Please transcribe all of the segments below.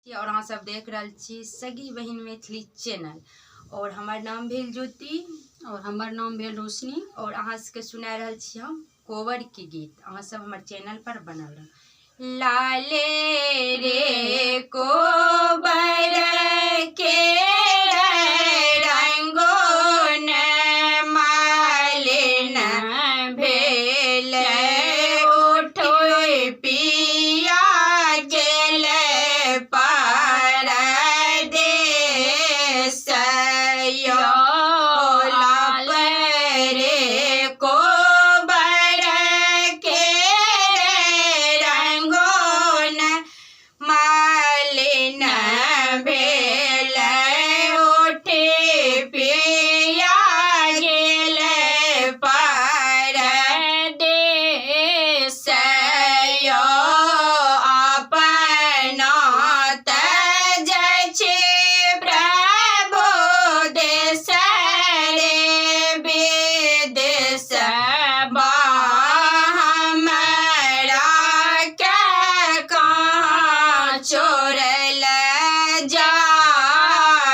और अहाँ सब देख रहा छी सगी बहिन मैथिली चैनल। और हमार नाम भेल ज्योति और हमार नाम भेल रोशनी। और अहाँ सबके सुना रहल छी हम कोबर के गीत। अहाँ सब हमार चैनल पर बनल रह। लाले रे कोबर के रंगों ने मालिन भेल उठो पिया गेल परदेस यो लाले रे कोबर के रंगों ने मालिन भेल उठे पिया गेल परदेस यो अपना तज छे प्रभु देश रे विदेश हमरा के कहाँ छोड़ल जाइयो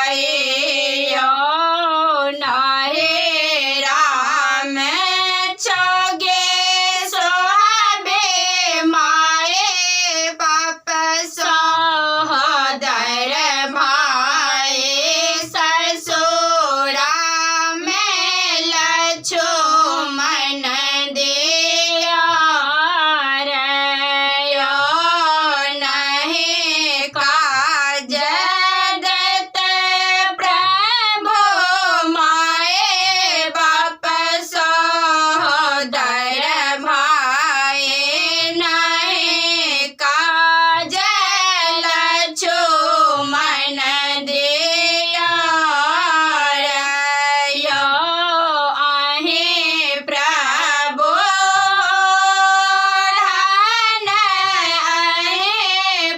नाहे राम छोगे सोहबे माए बाप सहोदर भाई ससुरा में लक्ष्मण दिया रे यो नहीं काज देत प्रभु माए बाप सहोदर भाई नहीं काज लक्ष्मण दिया रे यो आहे प्रभु धन आहे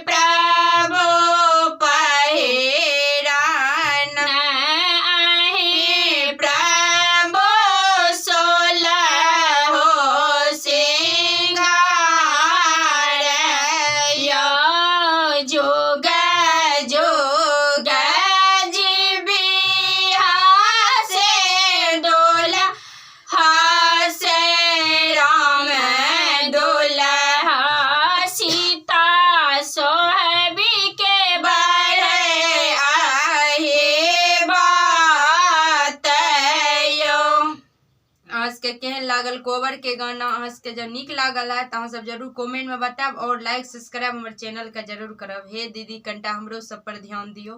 प्रभु पहिरान आहे प्रभु सोलहो सिंगार यो जोग जोग जीविया से डोला हासे राम दुल्हा सीता सोहबी के बड़े आहे बात यो। अहाँ सबके केहन लागल कोबर के गाना? अहाँ सबके जब नीक लागल है तो अहाँ सब जरूर कमेंट में बताब और लाइक सब्सक्राइब हमर चैनल के जरूर करब। हे दीदी कनिटा हमरो सब पर ध्यान दियो।